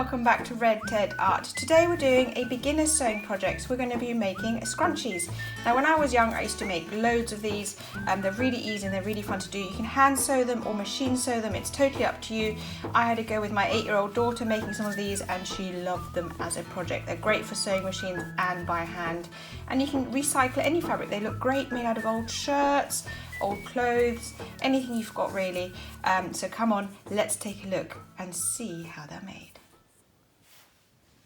welcome back to Red Ted Art. Today we're doing a beginner sewing project. So we're going to be making scrunchies. Now when I was young I used to make loads of these. They're really easy and they're really fun to do. You can hand sew them or machine sew them, it's totally up to you. I had to go with my 8-year-old daughter making some of these and she loved them as a project. They're great for sewing machines and by hand. And you can recycle any fabric. They look great made out of old shirts, old clothes, anything you've got really. So come on, let's take a look and see how they're made.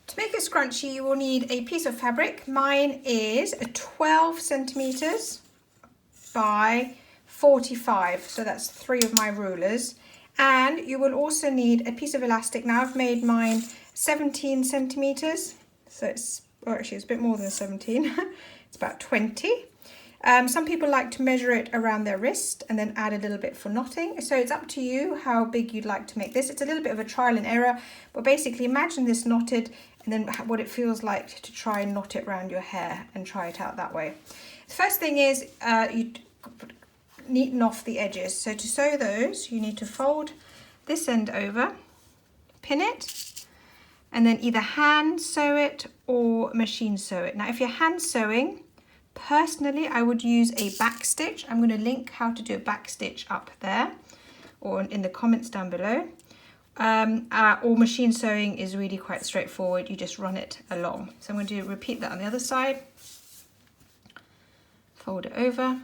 To make a scrunchie you will need a piece of fabric. Mine is 12 centimeters by 45, so that's 3 of my rulers. And you will also need a piece of elastic. Now I've made mine 17 centimeters, so it's, well, actually it's a bit more than 17, it's about 20. Some people like to measure it around their wrist and then add a little bit for knotting. So it's up to you how big you'd like to make this. It's a little bit of a trial and error, but basically imagine this knotted and then what it feels like to try and knot it around your hair and try it out that way. The first thing is you neaten off the edges. So to sew those, you need to fold this end over, pin it, and then either hand sew it or machine sew it. Now if you're hand sewing, personally, I would use a back stitch. I'm going to link how to do a back stitch up there or in the comments down below. Or machine sewing is really quite straightforward. You just run it along. So I'm going to repeat that on the other side. Fold it over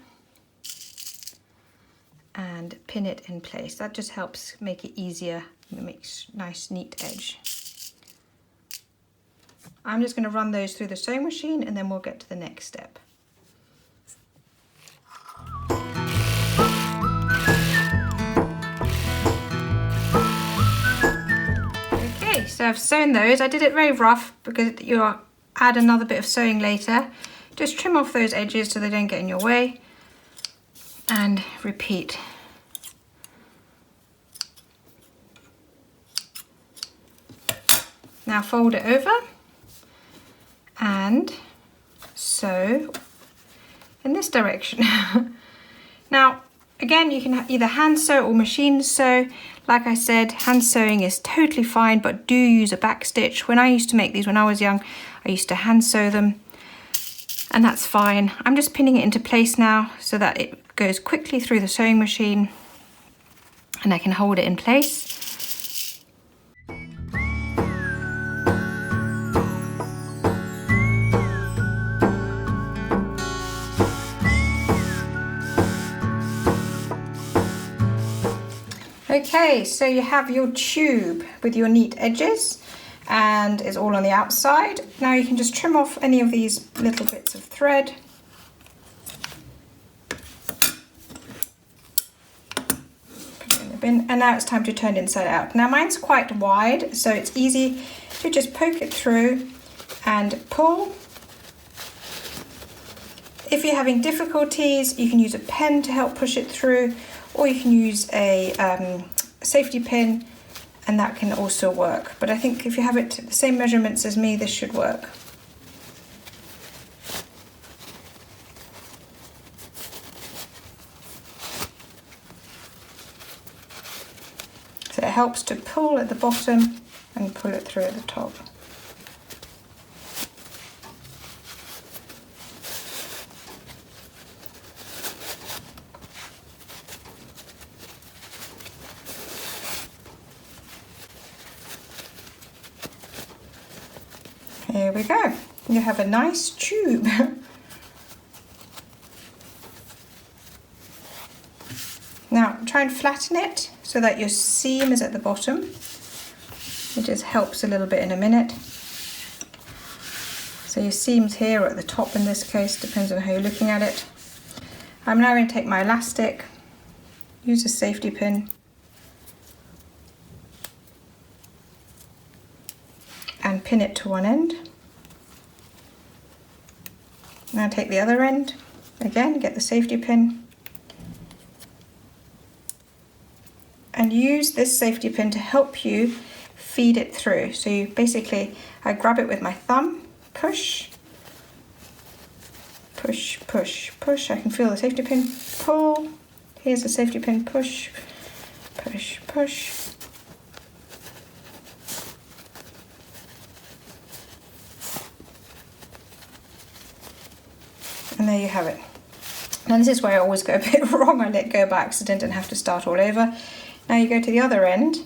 and pin it in place. That just helps make it easier. It makes a nice neat edge. I'm just going to run those through the sewing machine and then we'll get to the next step. So I've sewn those. I did it very rough because you'll add another bit of sewing later. Just trim off those edges so they don't get in your way and repeat. Now fold it over and sew in this direction. Now again, you can either hand sew or machine sew. Like I said, hand sewing is totally fine, but do use a back stitch. When I used to make these when I was young, I used to hand sew them, and that's fine. I'm just pinning it into place now so that it goes quickly through the sewing machine and I can hold it in place. Okay, so you have your tube with your neat edges and it's all on the outside. Now you can just trim off any of these little bits of thread. Put it in the bin, and now it's time to turn it inside out. Now mine's quite wide, so it's easy to just poke it through and pull. If you're having difficulties, you can use a pen to help push it through, or you can use a safety pin, and that can also work. But I think if you have it the same measurements as me, this should work. So it helps to pull at the bottom and pull it through at the top. Here we go. You have a nice tube. Now try and flatten it so that your seam is at the bottom. It just helps a little bit in a minute. So your seam's here or at the top in this case, depends on how you're looking at it. I'm now going to take my elastic, use a safety pin, and pin it to one end. Now take the other end, again get the safety pin, and use this safety pin to help you feed it through. So you basically, I grab it with my thumb, push, push, push, push. I can feel the safety pin, pull, here's the safety pin, push, push, push. And there you have it. Now this is where I always go a bit wrong. I let go by accident and have to start all over. Now you go to the other end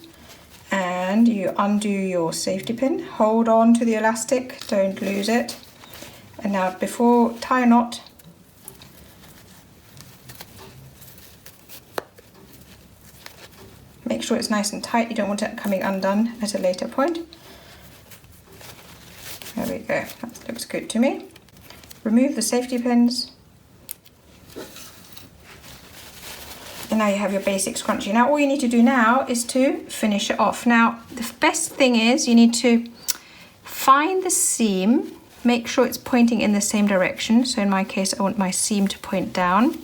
and you undo your safety pin. Hold on to the elastic, don't lose it. And now before, tie a knot. Make sure it's nice and tight. You don't want it coming undone at a later point. There we go, that looks good to me. Remove the safety pins. And now you have your basic scrunchie. Now all you need to do now is to finish it off. Now the best thing is you need to find the seam, make sure it's pointing in the same direction. So in my case I want my seam to point down.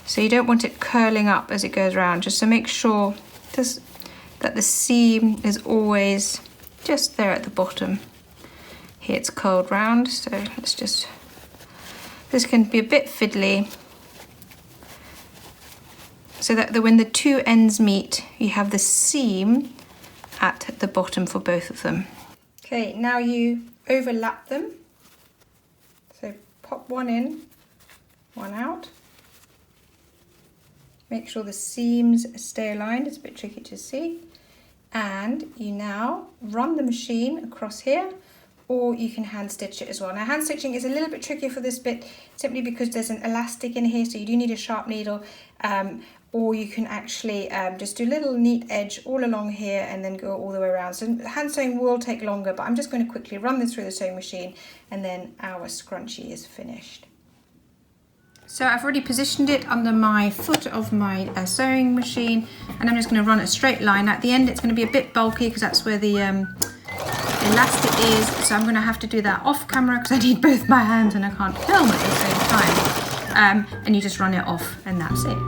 So you don't want it curling up as it goes around, just to make sure that the seam is always just there at the bottom. Here it's curled round, so let's just, this can be a bit fiddly, so that when the two ends meet, you have the seam at the bottom for both of them. Okay, now you overlap them. So pop one in, one out. Make sure the seams stay aligned, it's a bit tricky to see. And you now run the machine across here, or you can hand stitch it as well. Now hand stitching is a little bit trickier for this bit simply because there's an elastic in here, so you do need a sharp needle, or you can actually just do a little neat edge all along here and then go all the way around. So hand sewing will take longer, but I'm just going to quickly run this through the sewing machine and then our scrunchie is finished. So I've already positioned it under my foot of my sewing machine, and I'm just going to run a straight line. At the end it's going to be a bit bulky because that's where the elastic is, so I'm going to have to do that off camera because I need both my hands and I can't film at the same time. And you just run it off and that's it.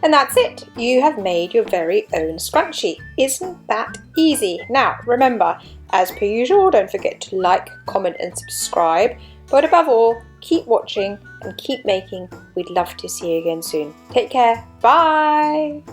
And that's it, you have made your very own scrunchie. Isn't that easy? Now remember, as per usual, don't forget to like, comment and subscribe, but above all, keep watching and keep making. We'd love to see you again soon. Take care, bye!